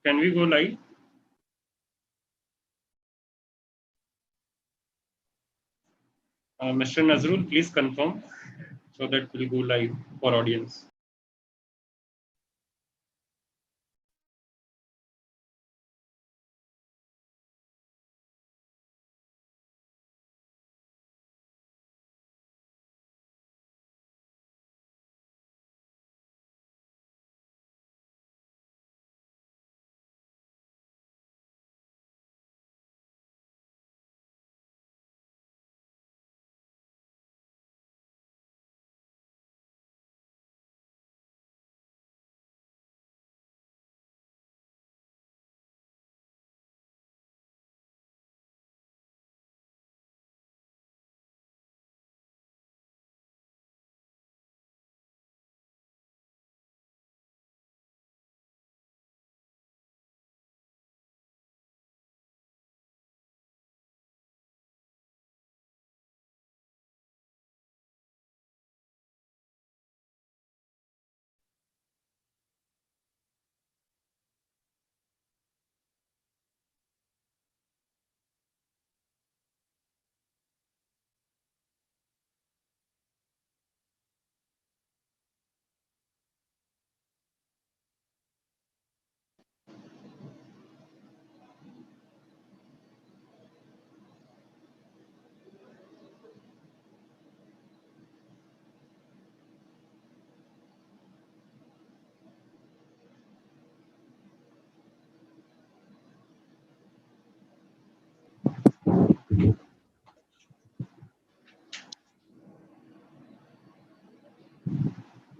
Can we go live? Mr. Nazrul, please confirm so that we'll go live for audience.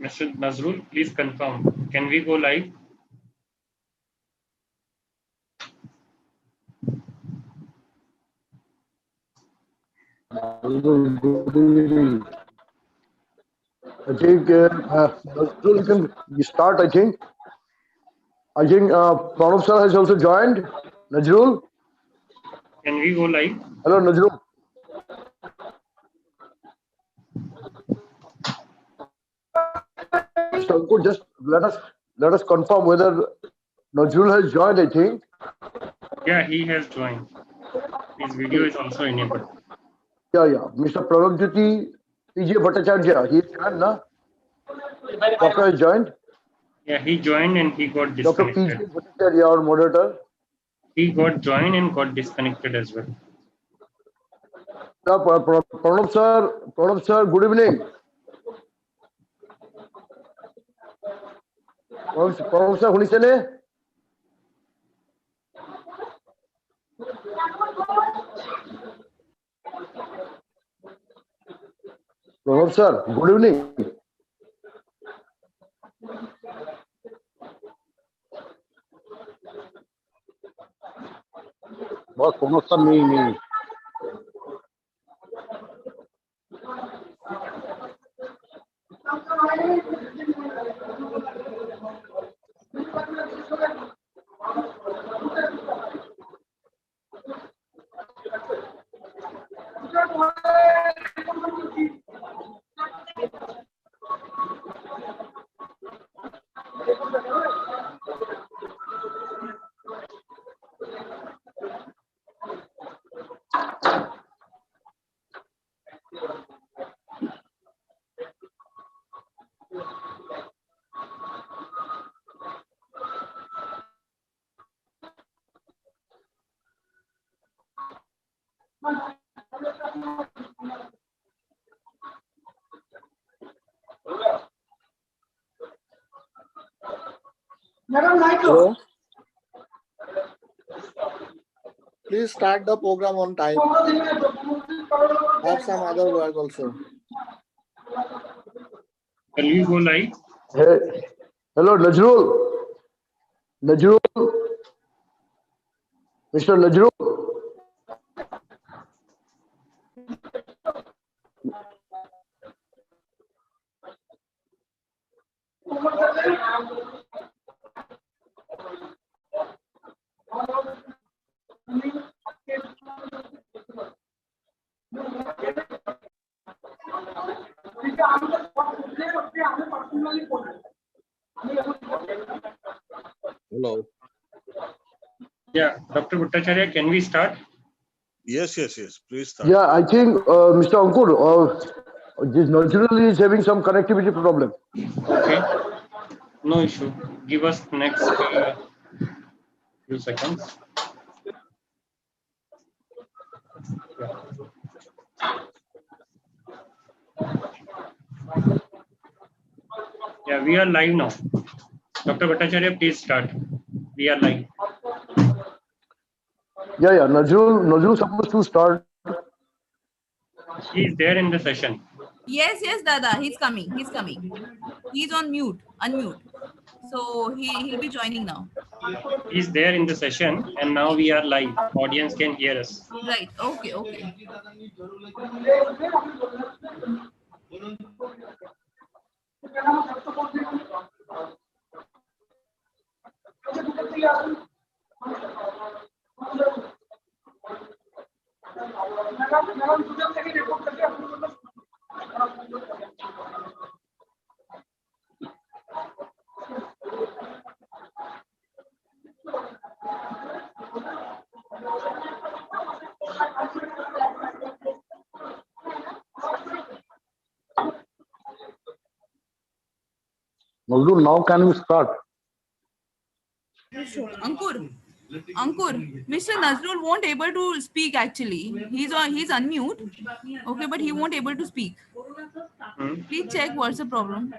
Mr. Nazrul, please confirm. Can we go live? Good evening. I think Nazrul can start. I think Pranav sir has also joined. Nazrul. Can we go live? Hello, Nazrul. So just let us confirm whether Nazrul has joined. I think. Yeah, he has joined. His video is also enabled. Yeah. Mr. Pranabjyoti PJ Bhattacharya. He is joined, na? Doctor has joined. Yeah, he joined and he got Dr. disconnected. PJ Bhattacharya, our moderator. He got joined and got disconnected as well. Pranav sir, good evening. Pranav sir, শুনিছেনে? Pranav sir, good evening. बस Pranav sir नहीं Hello. Please start the program on time. I have some other work also. Shall we go live? Hey, hello, Najrul. Najrul. Mr. Najrul. Hello. Yeah, Dr. Bhattacharya, can we start? Yes. Please start. Yeah, I think Mr. Ankur, this Najrul is having some connectivity problem. Okay, no issue. Give us next few seconds. Yeah, we are live now. Dr. Bhattacharya, please start. We are live. Yeah, Najrul supposed to start. He is there in the session. Yes, Dada. He's coming. He's on mute, unmute. So he'll be joining now. He is there in the session, and now we are live. Audience can hear us. Right. Okay. Najrul, now can we start? Ankur, Mr. Nazrul won't able to speak actually. He's unmute. Okay, but he won't able to speak. Please check what's the problem.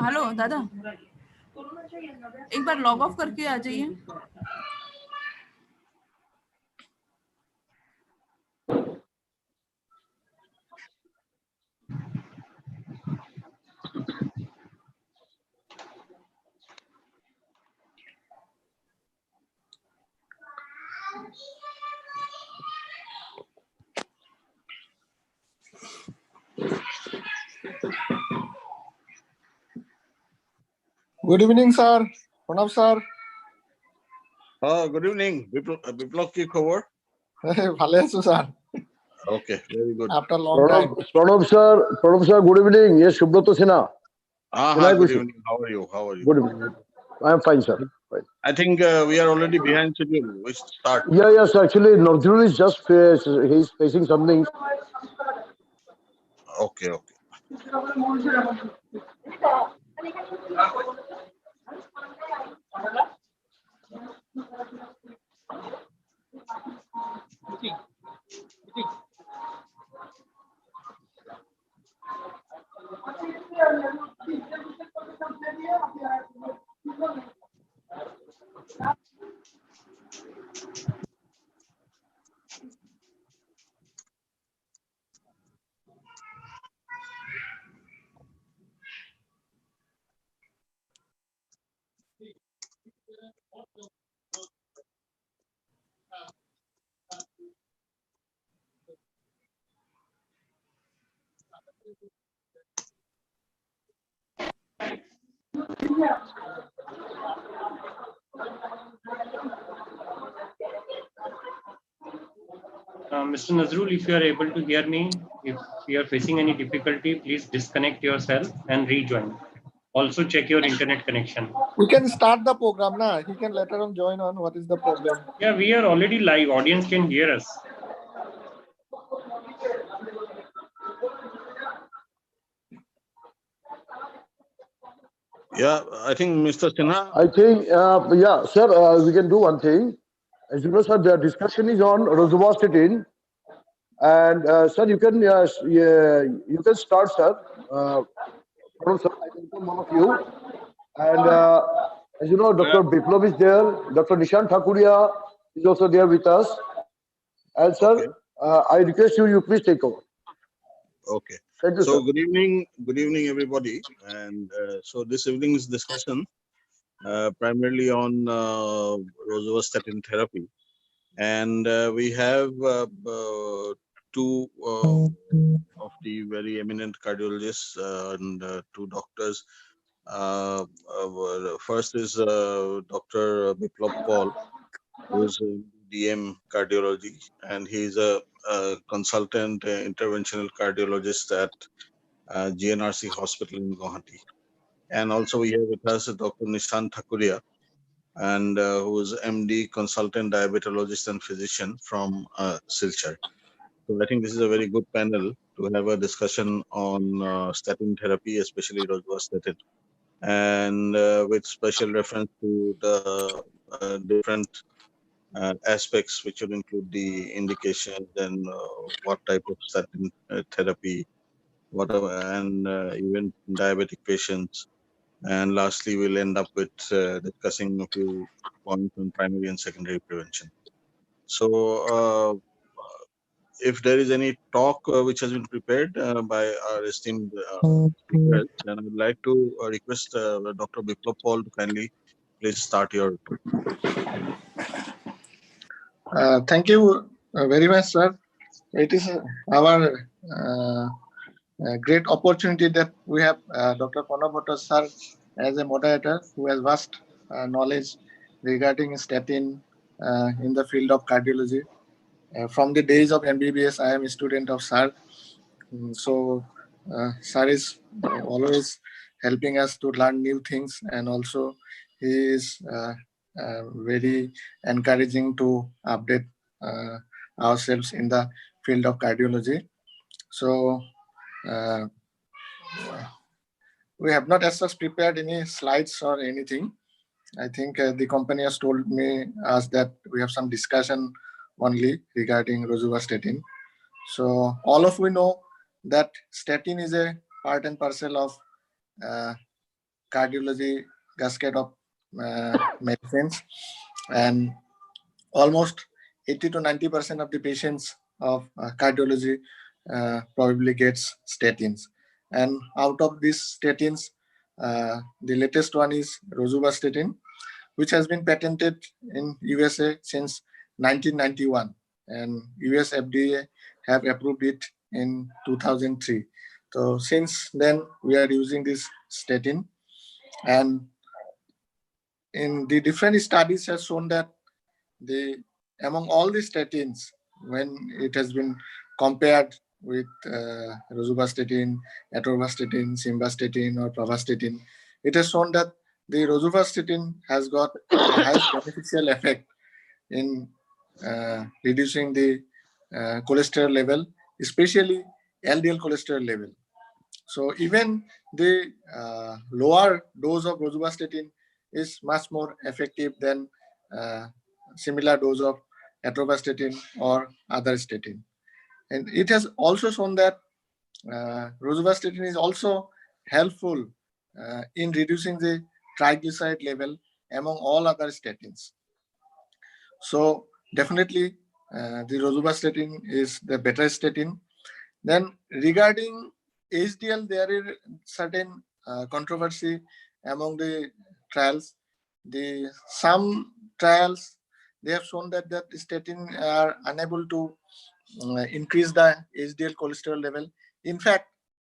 Hello दादा एक बार log of करके आ जाइए Good evening, sir. Pranab, sir. Oh, good evening. Biplok ki khabar? ভালে আছো, sir. Okay, very good. After long time. Pranab sir, good evening. Yes, Subroto Sinha. Good evening. How are you? Good evening. I am fine, sir. Fine. I think we are already behind schedule. We start. Yes, actually, Najrul is just he's facing something. Okay. Mr. Nazrul, if you are able to hear me, if you are facing any difficulty, please disconnect yourself and rejoin. Also check your internet connection. We can start the program now. He can later on join on. What is the problem? Yeah, we are already live. Audience can hear us. Yeah, I think Mr. Sinha. I think, yeah, sir, we can do one thing. As you know, sir, the discussion is on rosuvastatin. And, sir, you can start, sir. Sir, I welcome all of you. And as you know, Yeah. Dr. Biplov is there. Dr. Nishan Thakuria is also there with us. And, Okay. sir, I request you please take over. Okay. Thank you, sir. So good evening, everybody. And so this evening's discussion primarily on rosuvastatin therapy, and we have two of the very eminent cardiologists and two doctors. First is Dr. Biplov Paul, who is in DM cardiology, and he's a consultant interventional cardiologist at GNRC Hospital in Guwahati. And also we have with us Dr. Nishan Thakuria, and who is MD consultant diabetologist and physician from Silchar. So I think this is a very good panel to have a discussion on statin therapy, especially rosuvastatin, and with special reference to the different aspects, which will include the indications and what type of statin therapy, whatever, and even diabetic patients. And lastly, we'll end up with discussing a few points on primary and secondary prevention. So, if there is any talk which has been prepared by our esteemed speakers, then I would like to request Dr. Biplov Paul to kindly please start your talk. Thank you very much, sir. It is our great opportunity that we have Dr. Pranab Bhatta sir as a moderator who has vast knowledge regarding statin in the field of cardiology. From the days of MBBS, I am a student of sir. So sir is always helping us to learn new things, and also he is very encouraging to update ourselves in the field of cardiology. So we have not as such prepared any slides or anything. I think the company has told us that we have some discussion only regarding rosuvastatin. So all of we know that statin is a part and parcel of cardiology cascade of medicines, and almost 80 to 90% of the patients of cardiology probably gets statins. And out of these statins, the latest one is rosuvastatin, which has been patented in USA since 1991, and US FDA have approved it in 2003. So since then, we are using this statin, and in the different studies has shown that among all the statins, when it has been compared with rosuvastatin, atorvastatin, simvastatin, or pravastatin, it has shown that the rosuvastatin has got the highest beneficial effect in reducing the cholesterol level, especially LDL cholesterol level. So even the lower dose of rosuvastatin is much more effective than similar dose of atorvastatin or other statin. And it has also shown that rosuvastatin is also helpful in reducing the triglyceride level among all other statins. So definitely the rosuvastatin is the better statin. Then regarding HDL, there is certain controversy among the trials. Some trials, they have shown that statin are unable to increase the HDL cholesterol level. In fact,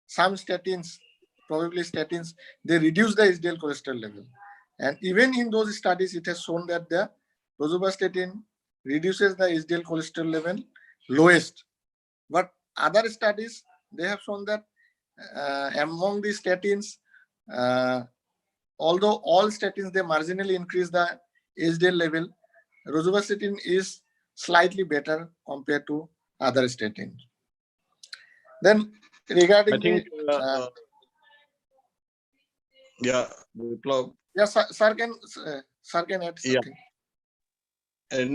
some statins, probably statins, they reduce the HDL cholesterol level. And even in those studies, it has shown that the rosuvastatin reduces the HDL cholesterol level lowest. But other studies, they have shown that among the statins, although all statins, they marginally increase the HDL level, rosuvastatin is slightly better compared to other statins. Then regarding I think Yeah, Biplab. Yes, sir can add Yeah. something.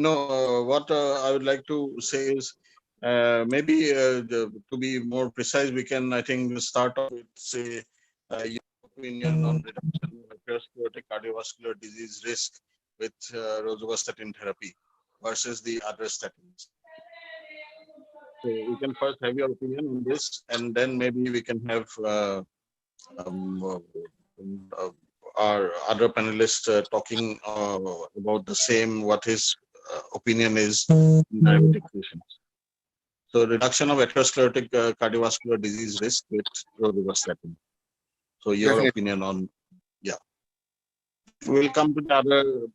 No, what I would like to say is maybe to be more precise, we can, I think, start off with, say, your opinion on reduction of atherosclerotic cardiovascular disease risk with rosuvastatin therapy versus the other statins. So we can first have your opinion on this, and then maybe we can have um, uh, our other panelists talking about the same, what his opinion is in diabetic patients. So reduction of atherosclerotic cardiovascular disease risk with rosuvastatin. So your Definitely. opinion on, yeah. We'll come to the other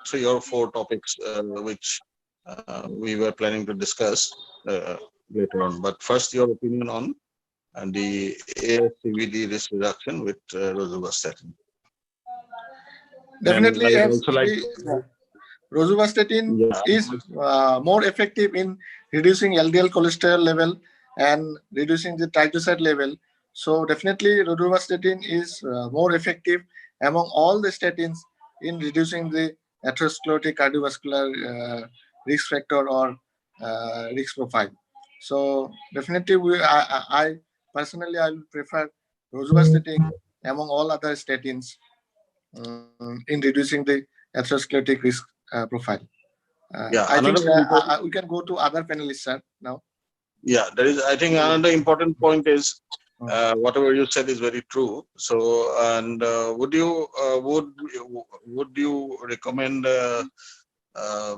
3 or 4 topics which we were planning to discuss later on. But first, your opinion on the ASCVD risk reduction with rosuvastatin. And Definitely, I would as also like the rosuvastatin yeah, is more effective in reducing LDL cholesterol level and reducing the triglyceride level. So definitely, rosuvastatin is more effective among all the statins in reducing the atherosclerotic cardiovascular risk factor or risk profile. So definitely, I personally I will prefer rosuvastatin among all other statins in reducing the atherosclerotic risk profile. yeah, I think another important, we can go to other panelists, sir, now. yeah, there is, I think another important point is Mm. whatever you said is very true. So, and would you recommend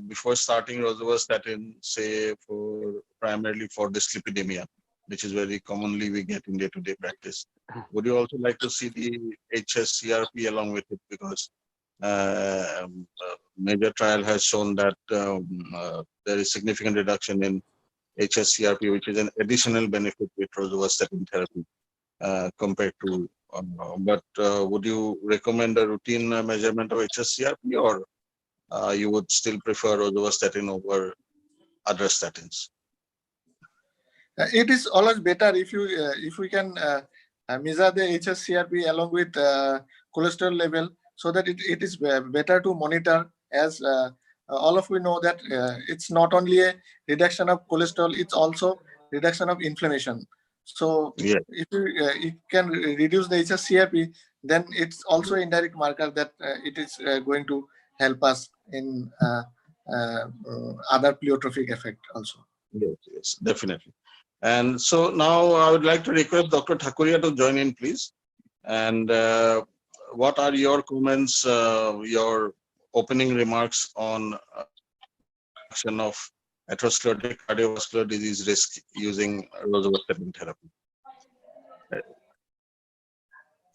before starting rosuvastatin, say for primarily for dyslipidemia, which is very commonly we get in day-to-day practice? Would you also like to see the HSCRP along with it, because major trial has shown that there is significant reduction in HSCRP, which is an additional benefit with rosuvastatin therapy compared to. But would you recommend a routine measurement of HSCRP, or you would still prefer rosuvastatin over other statins? It is always better if we can measure the HSCRP along with cholesterol level, so that it is better to monitor, as all of we know that it's not only a reduction of cholesterol, it's also reduction of inflammation. So Yeah. if you can reduce the HSCRP, then it's also an indirect marker that it is going to help us in other pleiotropic effect also. Yes, yes, definitely. And so now I would like to request Dr. Thakuria to join in, please. And what are your comments, your opening remarks on reduction of atherosclerotic cardiovascular disease risk using rosuvastatin therapy,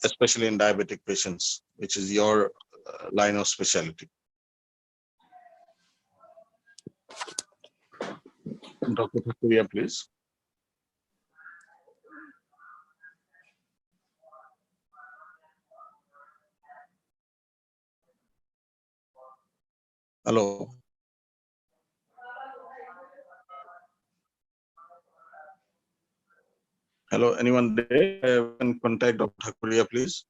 especially in diabetic patients, which is your line of specialty? Dr. Thakuria, please. Hello. Hello, anyone there? Can contact Dr. Thakuria, please.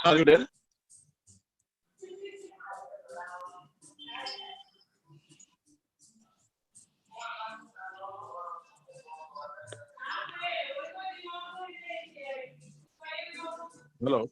Are you there? Hello.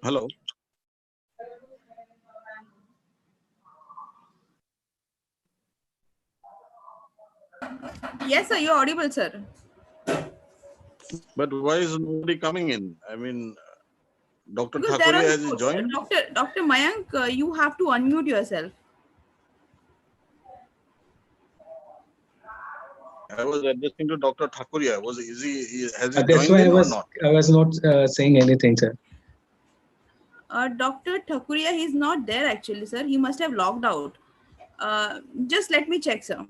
Hello. Yes, sir, you're audible, sir. But why is nobody coming in? I mean, Dr. Because there Thakuria are has joined. Dr. Mayank, you have to unmute yourself. I was addressing to Dr. Thakuria. Has he That's joined why in or not? I was not saying anything, sir. Dr. Thakuria, he's not there actually, sir. He must have logged out. Just let me check, sir.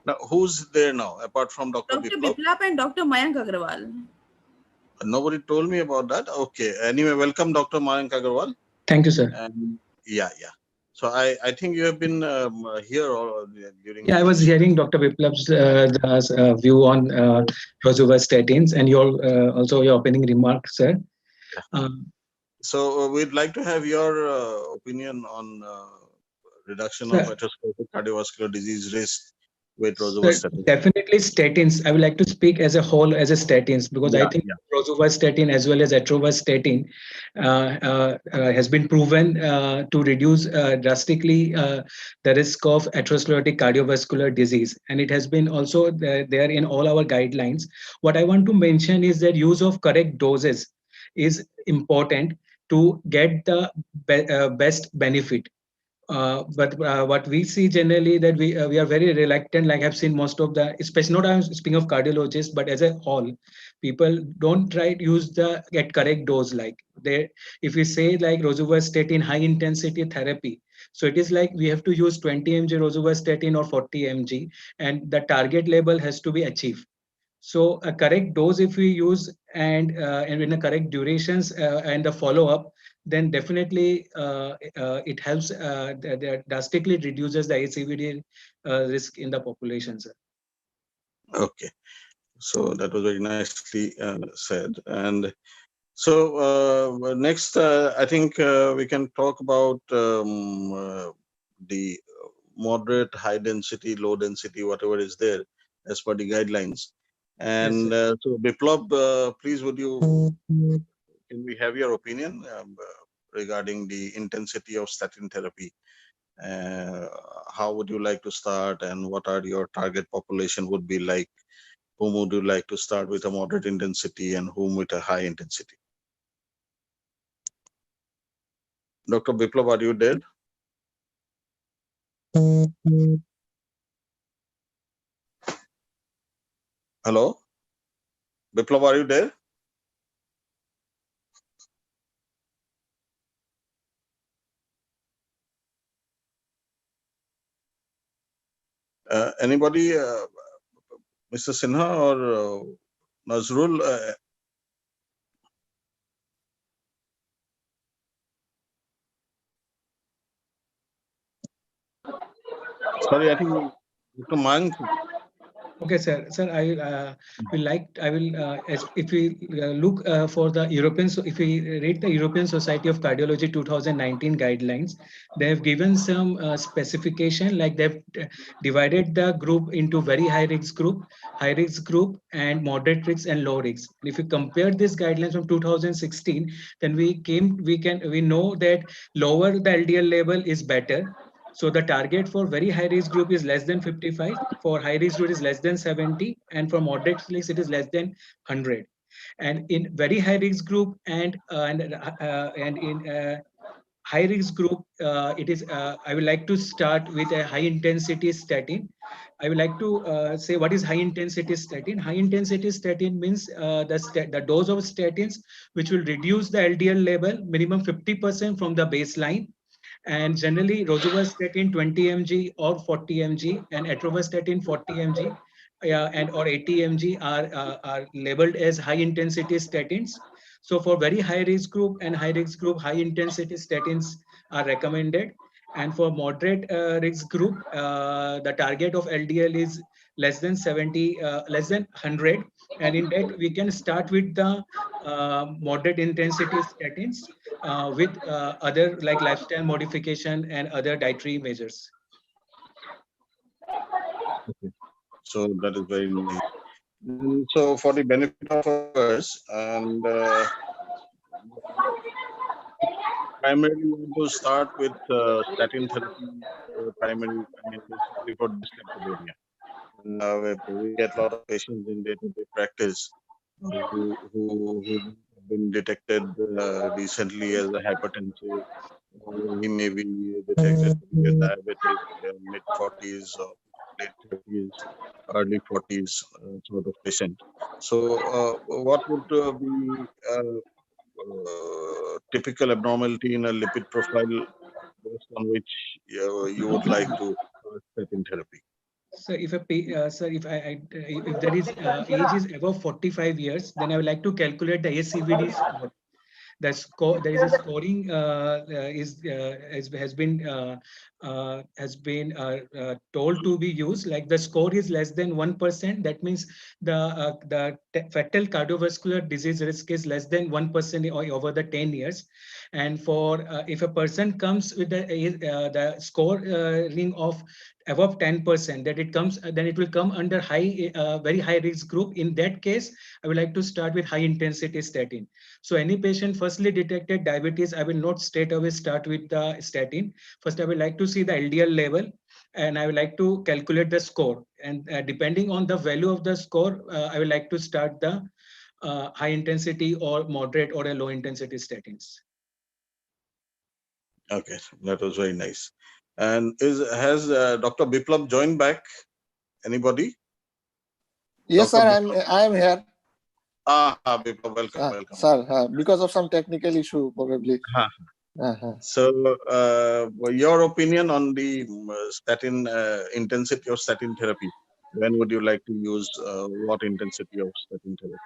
Now, who's there now apart from Dr. Dr. Biplab? Biplap and Dr. Mayank Agrawal. Nobody told me about that. Okay. Anyway, welcome, Dr. Mayank Agarwal. Thank you, sir. Yeah. So I think you have been here during. Yeah, I was hearing Dr. Biplab's view on rosuvastatins and your also your opening remarks, sir. So we'd like to have your opinion on reduction of atherosclerotic cardiovascular disease risk with rosuvastatin. Definitely statins. I would like to speak as a whole as a statins because I think rosuvastatin as well as atorvastatin has been proven to reduce drastically the risk of atherosclerotic cardiovascular disease, and it has been also there in all our guidelines. What I want to mention is that use of correct doses is important to get the best benefit. But what we see generally that we are very reluctant, like I've seen most of the, especially not I'm speaking of cardiologists, but as a whole, people don't try to use the get correct dose. Like they, if we say like rosuvastatin high intensity therapy, so it is like we have to use 20 mg rosuvastatin or 40 mg, and the target level has to be achieved. So a correct dose if we use and in a correct durations and the follow up, then definitely it helps that drastically reduces the ACVD risk in the population, sir. Okay, so that was very nicely said. And so next, I think we can talk about the moderate, high density, low density, whatever is there as per the guidelines. And so Biplab, please can we have your opinion regarding the intensity of statin therapy? How would you like to start, and what are your target population would be like? Whom would you like to start with a moderate intensity and whom with a high intensity? Dr. Biplab, are you there? Hello? Biplab, are you there? Anybody, Mr. Sinha or Nazrul? Sorry, I think Dr. Mayank. Okay, sir. Sir, I will if we look for the European, so if we read the European Society of Cardiology 2019 guidelines, they have given some specification, like they've divided the group into very high risk group, and moderate risk and low risk. And if you compare these guidelines from 2016, then we know that lower the LDL level is better. So the target for very high risk group is less than 55, for high risk group is less than 70, and for moderate risk it is less than 100. And in very high risk group and in high risk group, it is. I would like to start with a high intensity statin. I would like to say what is high intensity statin. High intensity statin means the dose of statins which will reduce the LDL level minimum 50% from the baseline. And generally rosuvastatin 20 mg or 40 mg and atorvastatin 40 mg and or 80 mg are labeled as high intensity statins. So for very high risk group and high risk group, high intensity statins are recommended. And for moderate risk group, the target of LDL is less than 70, less than 100. And in that, we can start with the moderate intensity statins with other like lifestyle modification and other dietary measures. Okay. So that is very nice. So for the benefit of us, and primarily want to start with statin therapy, primary, I mean, basically for dyslipidemia. We get a lot of patients in day-to-day practice who have been detected recently as a hypertensive, or he may be detected to be a diabetic, mid 40s or late 30s, early 40s sort of patient. So, what would be typical abnormality in a lipid profile based on which you would like to start statin therapy? So if there is age is above 45 years, then I would like to calculate the ACVD score. The score, there is a scoring has been told to be used. Like the score is less than 1%. That means the fatal cardiovascular disease risk is less than 1% over the 10 years. And for if a person comes with the scoring of above 10%, that it comes, then it will come under very high risk group. In that case, I would like to start with high intensity statin. So any patient firstly detected diabetes, I will not straight away start with the statin. First, I would like to see the LDL level, and I would like to calculate the score. And depending on the value of the score, I would like to start the high intensity or moderate or a low intensity statins. Okay, that was very nice. And has Dr. Biplab joined back? Anybody? Yes, Dr. sir. I am here. Biplab, welcome. Sir, because of some technical issue, probably. So, your opinion on the statin intensity of statin therapy? When would you like to use what intensity of statin therapy?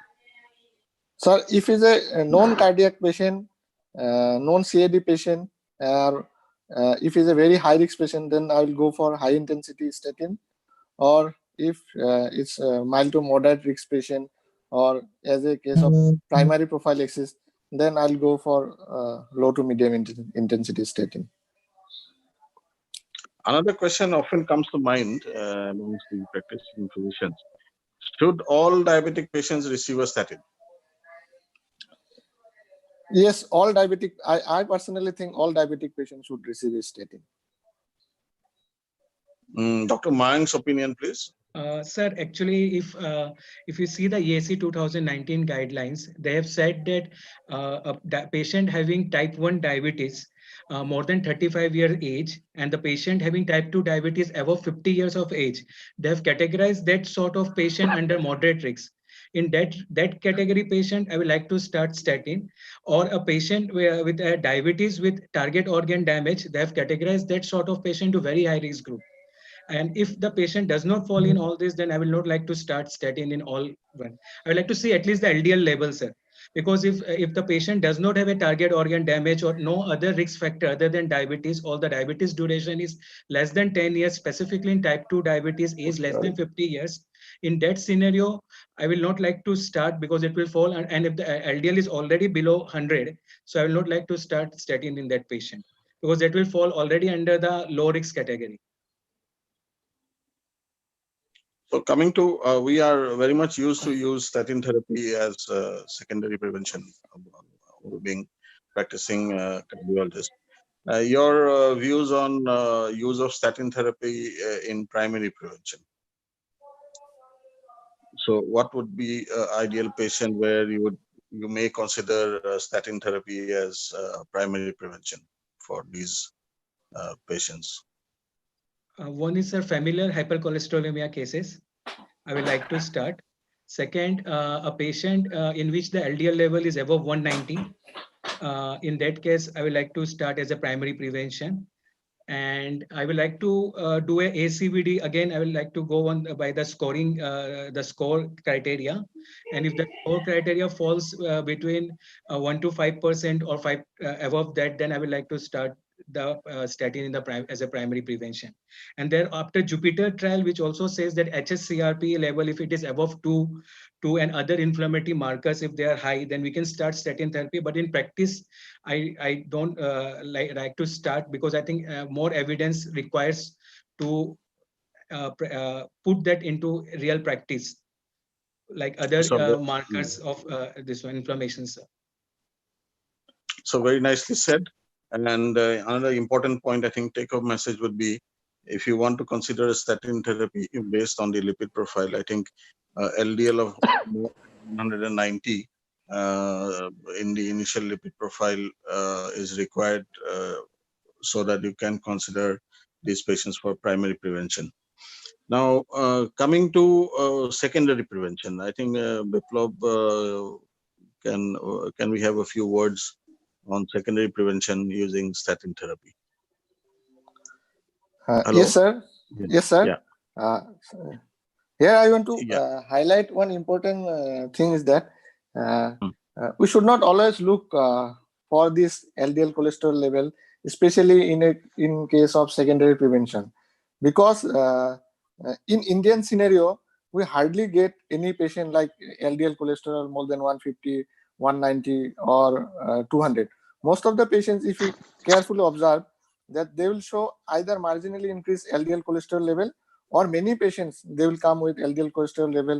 Sir, if it's a non-cardiac patient, non-CAD patient, or if it's a very high risk patient, then I will go for high intensity statin. Or if it's a mild to moderate risk patient, or as a case of primary prophylaxis, then I'll go for low to medium intensity statin. Another question often comes to mind amongst the practicing physicians. Should all diabetic patients receive a statin? Yes, all diabetic. I personally think all diabetic patients should receive a statin. Dr. Mayank's opinion, please. Sir, actually, if you see the EAC 2019 guidelines, they have said that a patient having type 1 diabetes more than 35 year age, and the patient having type 2 diabetes above 50 years of age, they have categorized that sort of patient under moderate risk. In that category patient, I would like to start statin. Or a patient with a diabetes with target organ damage, they have categorized that sort of patient to very high risk group. And if the patient does not fall in all this, then I will not like to start statin in all one. I would like to see at least the LDL level, sir. Because if the patient does not have a target organ damage or no other risk factor other than diabetes, or the diabetes duration is less than 10 years, specifically in type 2 diabetes, age less than 50 years, in that scenario, I will not like to start because it will fall. And if the LDL is already below 100, so I will not like to start statin in that patient, because that will fall already under the low risk category. So coming to, we are very much used to use statin therapy as secondary prevention, being practicing cardiologist. Your views on use of statin therapy in primary prevention? So what would be ideal patient where you may consider statin therapy as primary prevention for these patients? One is familiar hypercholesterolemia cases. I would like to start. Second, a patient in which the LDL level is above 190. In that case, I would like to start as a primary prevention. And I would like to do a ACVD. Again, I would like to go on by the scoring, the score criteria. And if the score criteria falls between 1 to 5% or 5 above that, then I would like to start the statin in the as a primary prevention. And there after Jupiter trial, which also says that HSCRP level, if it is above 2 and other inflammatory markers, if they are high, then we can start statin therapy. But in practice, I don't like to start, because I think more evidence requires to put that into real practice, like other markers of this one, inflammation, sir. So very nicely said. And another important point, I think, take-home message would be, if you want to consider statin therapy based on the lipid profile, I think LDL of more than 190 in the initial lipid profile is required so that you can consider these patients for primary prevention. Now, coming to secondary prevention, I think Biplab, can we have a few words on secondary prevention using statin therapy? Hello? Yes, sir. Yes, sir. Yeah. Here I want to highlight one important thing is that we should not always look for this LDL cholesterol level, especially in case of secondary prevention, because in Indian scenario we hardly get any patient like LDL cholesterol more than 150, 190 or 200. Most of the patients, if you carefully observe, that they will show either marginally increased LDL cholesterol level, or many patients they will come with LDL cholesterol level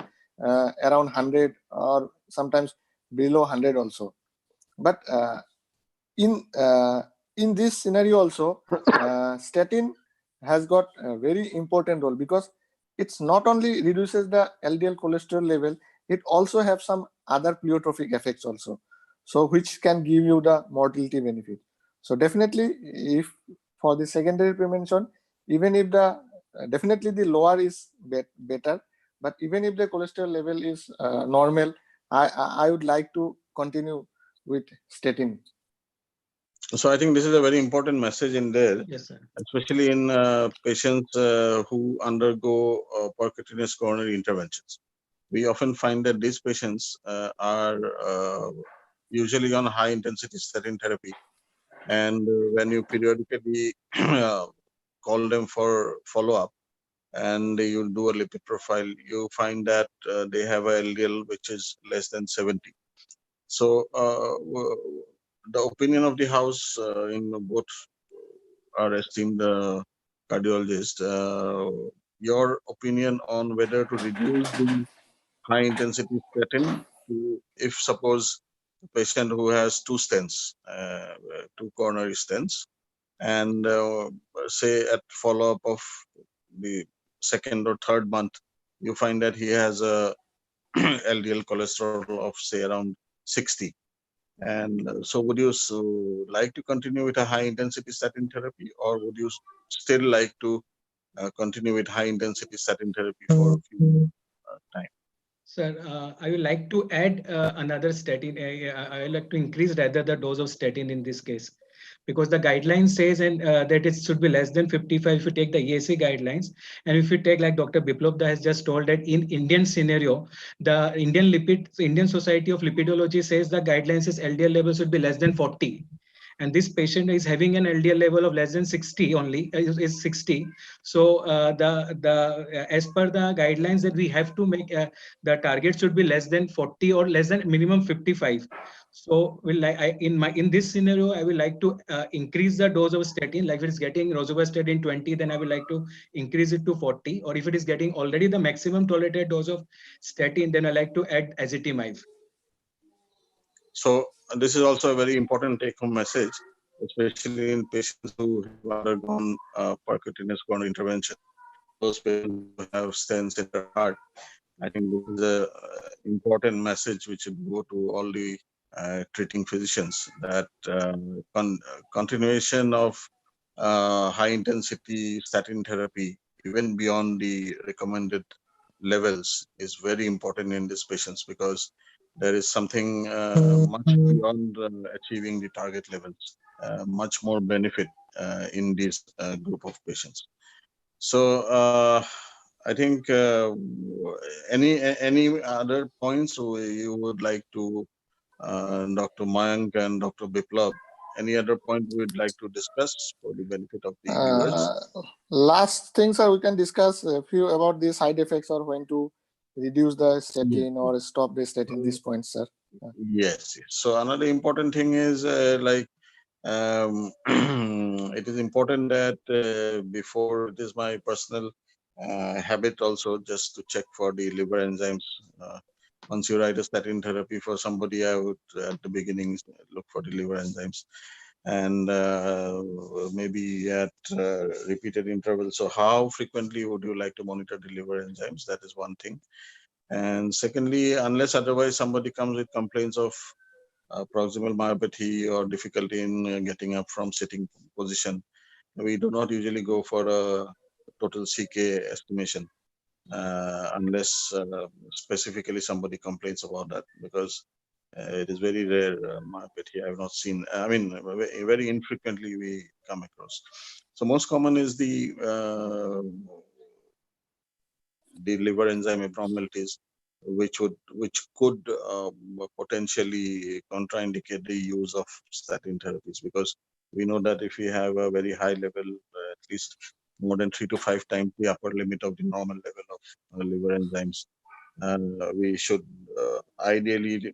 around 100 or sometimes below 100 also. But in this scenario also, statin has got a very important role, because it's not only reduces the LDL cholesterol level, it also have some other pleiotropic effects also, so which can give you the mortality benefit. So definitely, if for the secondary prevention, even if the definitely the lower is better, but even if the cholesterol level is normal, I would like to continue with statin. So I think this is a very important message in there, Yes, sir. especially in patients who undergo percutaneous coronary interventions. We often find that these patients are usually on high intensity statin therapy, and when you periodically call them for follow-up and you do a lipid profile, you find that they have a LDL which is less than 70. So the opinion of the house in both our esteemed cardiologist, your opinion on whether to reduce the high intensity statin to, if suppose the patient who has two stents, two coronary stents, and say at follow up of the second or third month, you find that he has a LDL cholesterol of say around 60. And so would you like to continue with a high intensity statin therapy, or would you still like to continue with high intensity statin therapy for a few time? Sir, I would like to add another statin. I would like to increase rather the dose of statin in this case, because the guideline says that it should be less than 55 if you take the EAC guidelines. And if you take, like Dr. Biplab has just told, that in Indian scenario, the Indian Society of Lipidology says the guidelines is LDL level should be less than 40. And this patient is having an LDL level of less than 60 only, is 60. So as per the guidelines that we have to make, the target should be less than 40 or less than minimum 55. So in this scenario, I will like to increase the dose of statin. Like if it's getting rosuvastatin 20, then I will like to increase it to 40. Or if it is getting already the maximum tolerated dose of statin, then I like to add ezetimibe. So this is also a very important take-home message, especially in patients who have undergone percutaneous coronary intervention. Those patients who have stents in their heart, I think this is a important message which should go to all the treating physicians, that continuation of high-intensity statin therapy, even beyond the recommended levels, is very important in these patients, because there is something much beyond achieving the target levels, much more benefit in this group of patients. So I think any other points you would like to, Dr. Mayank and Dr. Biplab, any other point we would like to discuss for the benefit of the viewers? Last thing, sir, we can discuss a few about the side effects, or when to reduce the statin or stop the statin. These points, sir. Yes. So another important thing is it is important that before, it is my personal habit also, just to check for the liver enzymes. Once you write a statin therapy for somebody, I would at the beginning look for the liver enzymes. and maybe at repeated intervals. So how frequently would you like to monitor the liver enzymes? That is one thing. And secondly, unless otherwise somebody comes with complaints of proximal myopathy or difficulty in getting up from sitting position, we do not usually go for a total CK estimation unless specifically somebody complains about that, because it is very rare myopathy. I have not seen, I mean, very infrequently we come across. So most common is the liver enzyme abnormalities, which could potentially contraindicate the use of statin therapies, because we know that if we have a very high level, at least more than 3 to 5 times the upper limit of the normal level of liver enzymes, we should ideally,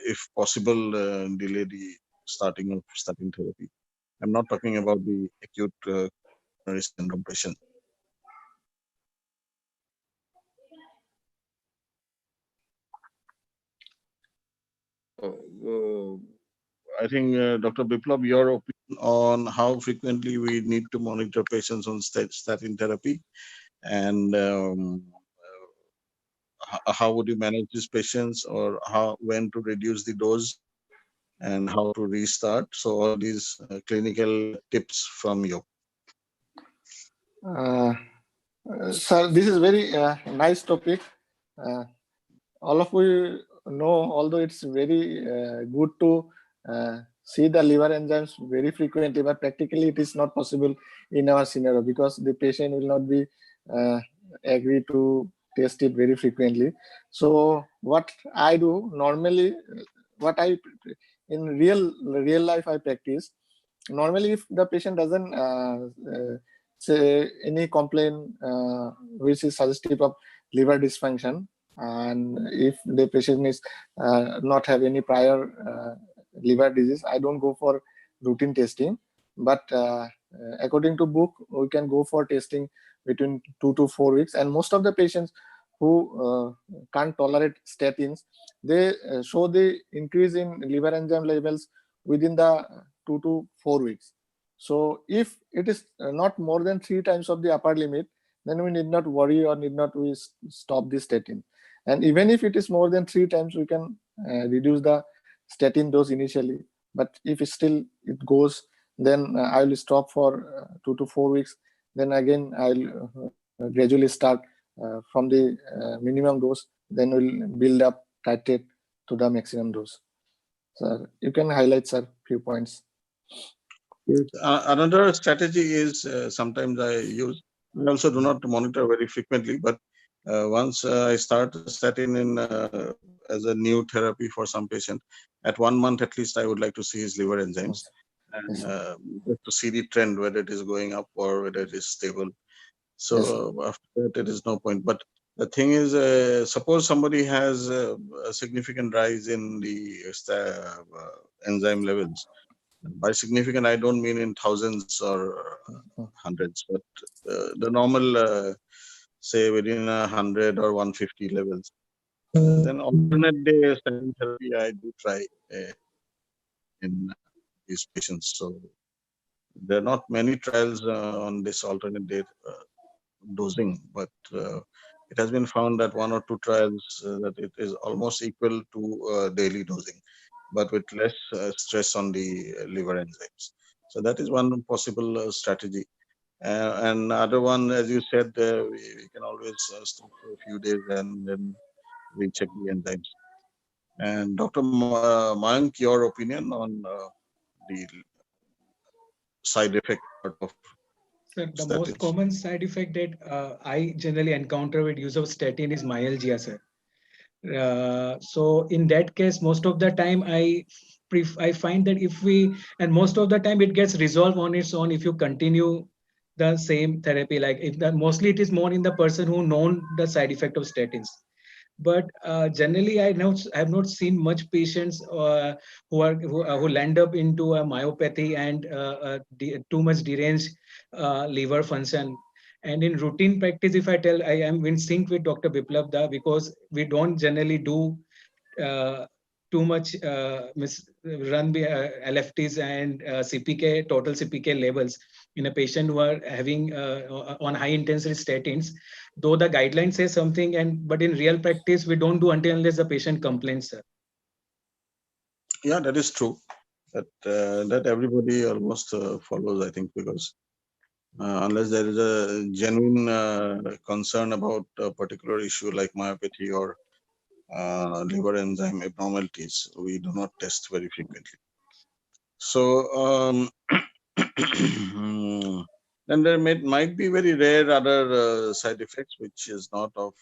if possible, delay the starting of statin therapy. I'm not talking about the acute coronary syndrome patient. I think, Dr. Biplab, your opinion on how frequently we need to monitor patients on statin therapy, and how would you manage these patients, or when to reduce the dose, and how to restart? So all these clinical tips from you. Sir, this is very nice topic. All of you know, although it's very good to see the liver enzymes very frequently, but practically it is not possible in our scenario, because the patient will not be agree to test it very frequently. So what I do normally, what I in real life I practice, normally if the patient doesn't say any complaint which is suggestive of liver dysfunction, and if the patient is not have any prior liver disease, I don't go for routine testing. But according to book, we can go for testing between 2 to 4 weeks. And most of the patients who can't tolerate statins, they show the increase in liver enzyme levels within the 2 to 4 weeks. So if it is not more than 3 times of the upper limit, then we need not worry or need not we stop the statin. And even if it is more than 3 times, we can reduce the statin dose initially. But if it goes, then I will stop for 2 to 4 weeks. Then again, I'll gradually start from the minimum dose. Then we'll build up, titrate to the maximum dose. So you can highlight, sir, few points. Another strategy is sometimes I use. I also do not monitor very frequently, but once I start statin in as a new therapy for some patient, at 1 month at least, I would like to see his liver enzymes, and just to see the trend, whether it is going up or whether it is stable. So after that, it is no point. But the thing is, suppose somebody has a significant rise in the enzyme levels. By significant, I don't mean in thousands or hundreds, but the normal, say within 100 or 150 levels. Then alternate day statin therapy I do try in these patients. So there are not many trials on this alternate day dosing, but it has been found that 1 or 2 trials that it is almost equal to daily dosing, but with less stress on the liver enzymes. So that is one possible strategy. And other one, as you said, we can always stop for a few days and then recheck the enzymes. And Dr. Mayank, your opinion on the side effect part of So the statins? most common side effect that I generally encounter with use of statin is myalgia, sir. So in that case, most of the time I find that most of the time it gets resolved on its own if you continue the same therapy. Like mostly it is more in the person who known the side effect of statins. But generally, I have not seen much patients who land up into a myopathy and too much deranged liver function. And in routine practice, if I am in sync with Dr. Biplab Da, because we don't generally do too much run LFTs and CPK, total CPK levels in a patient who are having on high intensity statins, though the guidelines say something, but in real practice, we don't do until unless the patient complains, sir. Yeah, that is true. That everybody almost follows, I think, because unless there is a genuine concern about a particular issue like myopathy or liver enzyme abnormalities, we do not test very frequently. So then there might be very rare other side effects which is not of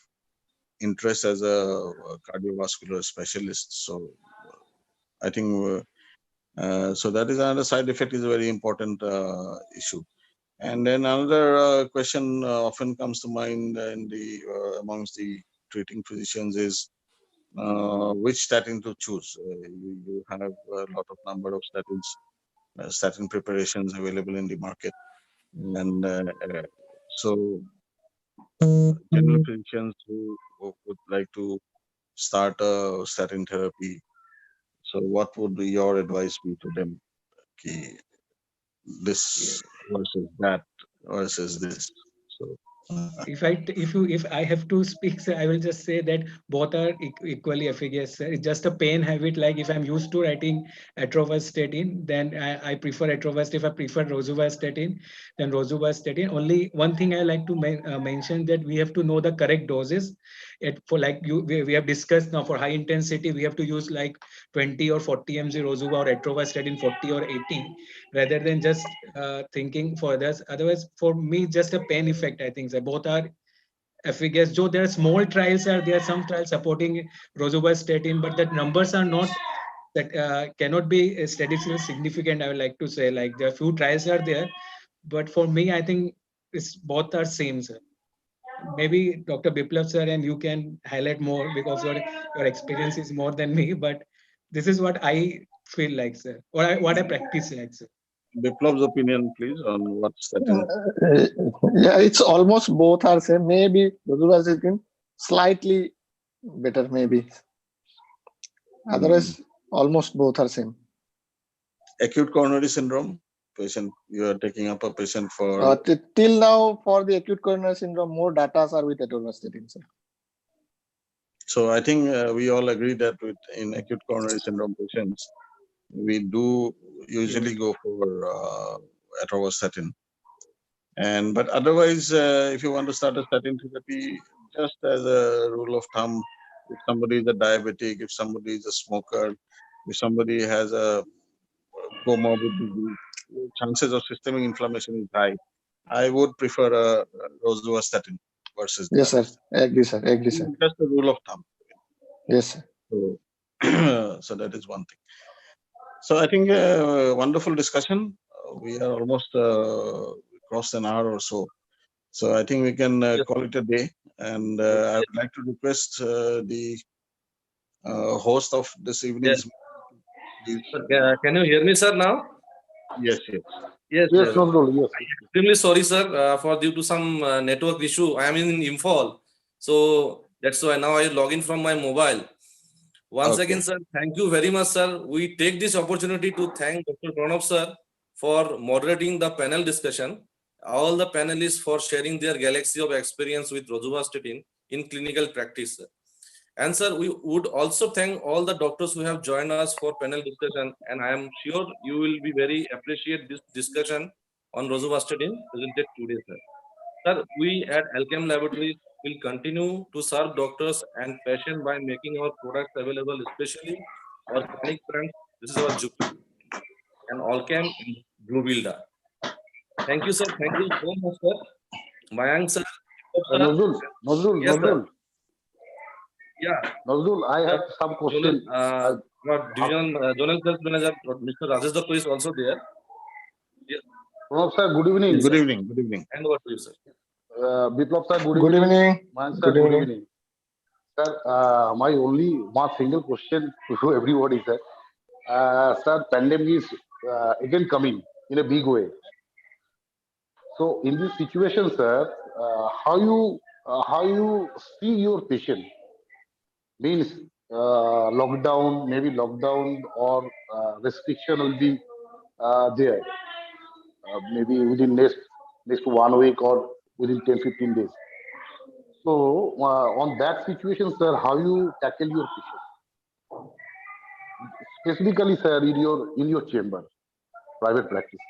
interest as a cardiovascular specialist. So I think so that is another side effect, is a very important issue. And then another question often comes to mind in the amongst the treating physicians is which statin to choose. You have a lot of number of statins, statin preparations available in the market, and so general physicians who would like to start a statin therapy. So what would your advice be to them? Okay, this versus that versus this. So If I have to speak, sir, I will just say that both are equally efficacious. It's just a pain habit. Like if I'm used to writing atorvastatin, then I prefer atorvastatin. If I prefer rosuvastatin, then rosuvastatin. Only one thing I like to mention, that we have to know the correct doses. For like we have discussed now, for high intensity, we have to use like 20 or 40 mg rosuva or atorvastatin 40 or 80, rather than just thinking for others. Otherwise, for me, just a pain effect, I think. So both are efficacious. So there are small trials, there are some trials supporting rosuvastatin, but the numbers are not, that cannot be statistically significant, I would like to say. Like there are few trials are there, but for me, I think it's both are same, sir. Maybe Dr. Biplav sir, and you can highlight more because your experience is more than me, but this is what I feel like, sir, what I practice like, sir. Biplav's opinion, please, on what statin. Yeah, it's almost both are same. Maybe rosuvastatin slightly better, maybe. Otherwise, almost both are same. Acute coronary syndrome patient, you are taking up a patient for. Till now, for the acute coronary syndrome, more data are with atorvastatin, sir. So I think we all agree that in acute coronary syndrome patients, we do usually go for atorvastatin. But otherwise, if you want to start a statin therapy, just as a rule of thumb, if somebody is a diabetic, if somebody is a smoker, if somebody has a comorbid disease, chances of systemic inflammation is high. I would prefer a rosuvastatin versus. Yes, sir. Agree, sir. Agree, sir. Just a rule of thumb. Yes, sir. So, so that is one thing. So I think wonderful discussion. We are almost crossed an hour or so. So I think we can call it a day. And I would like to request the host of this evening's. Yes. Can you hear me, sir, now? Yes, yes. Yes, Yes, yes. Nazrul, yes. Extremely sorry, sir, for due to some network issue. I am in Imphal. So that's why now I log in from my mobile. Once again, sir, thank you very much, sir. We take this opportunity to thank Dr. Pranav, sir, for moderating the panel discussion. All the panelists for sharing their galaxy of experience with rosuvastatin in clinical practice. And sir, we would also thank all the doctors who have joined us for panel discussion. And I am sure you will be very appreciate this discussion on rosuvastatin presented today, sir. Sir, we at Alchem Laboratories will continue to serve doctors and patients by making our products available, especially our chronic brands. This is our Jupiter and Alchem and Blue Builder. Thank you, sir. Thank you so much, sir. Mayank, sir. Yes, sir. Yeah. Nazrul, I have some questions. Zonal Sales Manager, Mr. Rajesh Dakko is also there. Yes. Pranav sir, good evening. Good evening. Good evening. And what to you, sir? Biplav sir, Good evening. Man, sir, good evening. Sir, my only one single question to everybody, sir. Sir, pandemic is again coming in a big way. So in this situation, sir, how you see your patient? Means lockdown, maybe lockdown or restriction will be there, maybe within next 1 week or within 10-15 days. So on that situation, sir, how you tackle your patient, specifically, sir, in your chamber, private practice.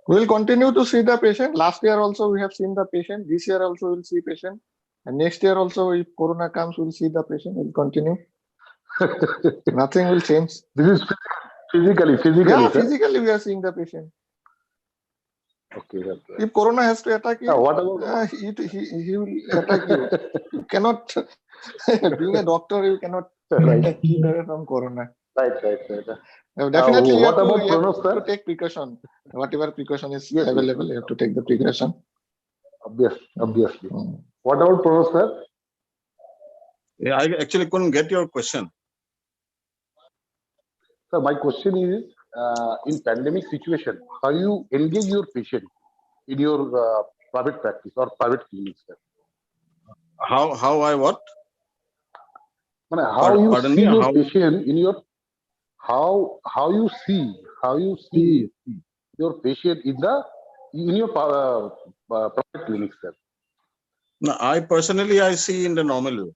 We will continue to see the patient. Last year also we have seen the patient. This year also we will see patient. And next year also, if Corona comes, we'll see the patient. We'll continue. Nothing will change. This is physically, Yeah, sir. physically we are seeing the patient. Okay, that's right. If Corona has to attack you, What about he will attack you. You cannot, being a doctor, you cannot right, keep away from Corona. right. Definitely, you What have, about to, you Pranav, have sir? to take precaution. Whatever precaution is Yes, available, you have to take the precaution. obviously. What about Pranav, sir? Yeah, I actually couldn't get your question. Sir, my question is, in pandemic situation, how you engage your patient in your private practice or private clinic, sir? How I what? How you Pardon see me? your How? patient in your how you see your patient in your private clinic, sir? No, I personally I see in the normal way.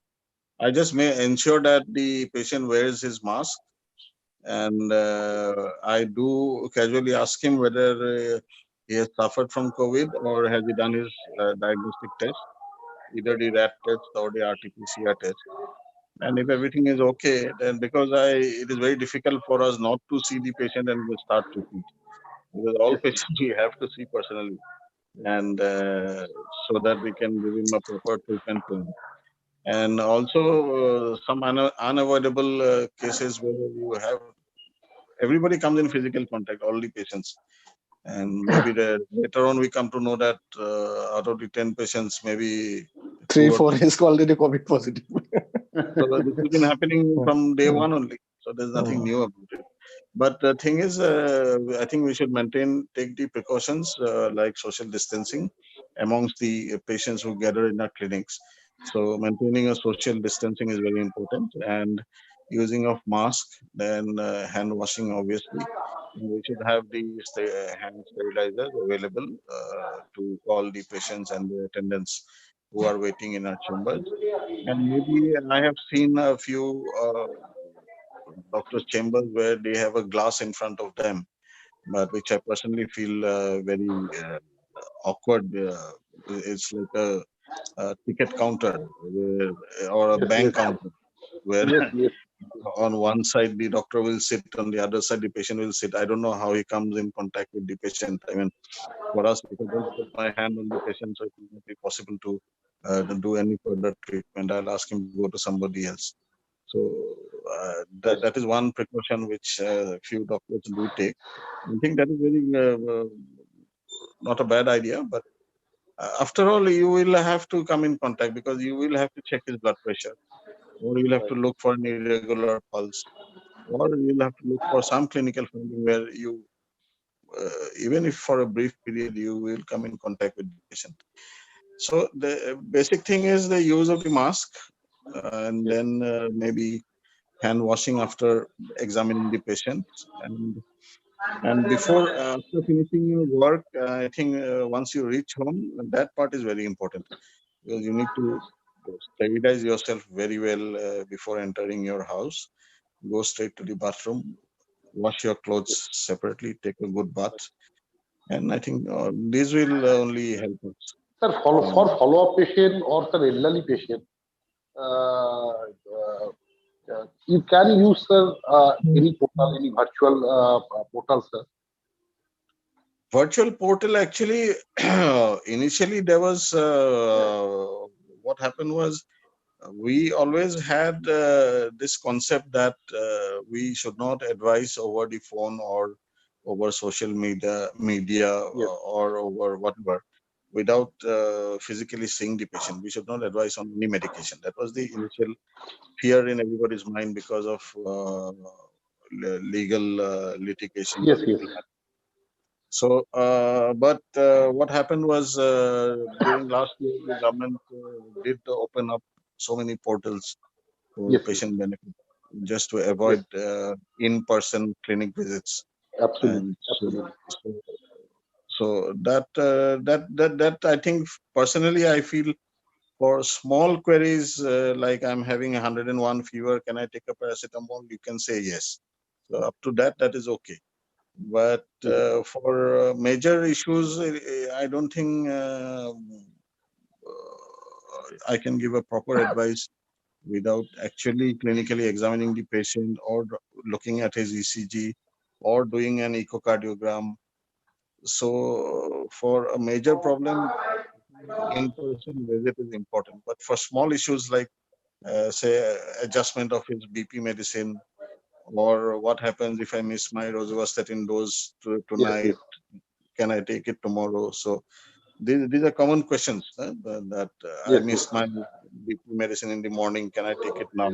I just may ensure that the patient wears his mask, and I do casually ask him whether he has suffered from COVID or has he done his diagnostic test, either the RAT test or the RT-PCR test. And if everything is okay, then because it is very difficult for us not to see the patient and we start treatment, because all Yes, patients we have to see personally, and so that we can give him a proper treatment plan. And also some unavoidable cases where you have everybody comes in physical contact, all the patients, and maybe later on we come to know that out of the 10 patients, maybe 2 or 3-4 is already COVID positive. so this has been happening from day one only. So there's nothing new about it. But the thing is, I think we should take the precautions like social distancing amongst the patients who gather in our clinics. So maintaining a social distancing is very important, and using of mask, then hand washing, obviously. And we should have the hand sterilizers available to all the patients and the attendants who are waiting in our chambers. And maybe I have seen a few doctors' chambers where they have a glass in front of them, but which I personally feel very awkward. It's like a ticket counter or a bank counter where yes. on one side the doctor will sit, on the other side the patient will sit. I don't know how he comes in contact with the patient. I mean, for us, if I don't put my hand on the patient, so it will not be possible to do any further treatment. I'll ask him to go to somebody else. So that is one precaution which few doctors do take. I think that is very not a bad idea, but after all, you will have to come in contact because you will have to check his blood pressure, or you will have to look for an irregular pulse, or you will have to look for some clinical finding where you, even if for a brief period, you will come in contact with the patient. So the basic thing is the use of the mask, and then maybe hand washing after examining the patient, and before after finishing your work, I think once you reach home, that part is very important because you need to sterilize yourself very well before entering your house. Go straight to the bathroom, wash your clothes separately, take a good bath, and I think these will only help us. Sir, for follow-up patient or sir elderly patient, uh, uh, you can use, sir, any portal, any virtual portal, sir. Virtual portal, actually, initially there was what happened was we always had this concept that we should not advise over the phone or over social media Yes. or over whatever without physically seeing the patient. We should not advise on any medication. That was the initial fear in everybody's mind because of legal litigation or Yes, yes. legal. So, but what happened was during last year, the government did open up so many portals for Yes, patient benefit, just to avoid in-person clinic visits. absolutely, And absolutely. so that I think personally I feel for small queries like I'm having 101 fever, can I take a paracetamol? You can say yes. So up to that is okay. But for major issues, I don't think I can give a proper advice without actually clinically examining the patient or looking at his ECG or doing an echocardiogram. So for a major problem, in-person visit is important. But for small issues like, say, adjustment of his BP medicine, or what happens if I miss my rosuvastatin dose tonight, can I take it tomorrow? So these are common questions that I missed my BP medicine in the morning. Can I take it now?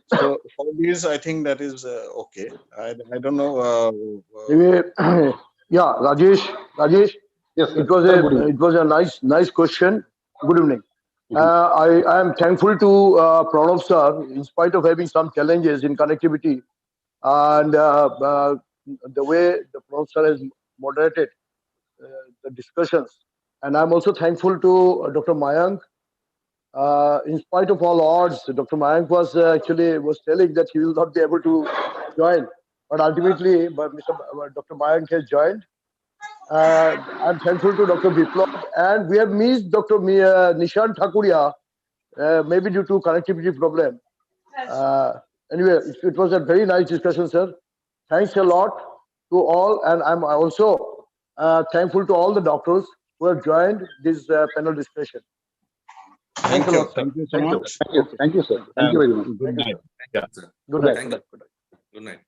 So for these, I think that is okay. I don't know. Anyway, yeah, Rajesh, Yes, sir. it Good evening. was a nice question. Good evening. I am thankful to Pranav sir, in spite of having some challenges in connectivity, and the way the Pranav sir has moderated the discussions. And I'm also thankful to Dr. Mayank. In spite of all odds, Dr. Mayank was actually was telling that he will not be able to join, but ultimately, Dr. Mayank has joined. I'm thankful to Dr. Biplab, and we have missed Dr. Nishan Thakuria, maybe due to connectivity problem. Anyway, it was a very nice discussion, sir. Thanks a lot to all, and I'm also thankful to all the doctors who have joined this panel discussion. Thanks a lot, sir. Thank you so much. Thank you, sir. Thank you very much. Good night. Yeah. Good night. Thank you. Good night.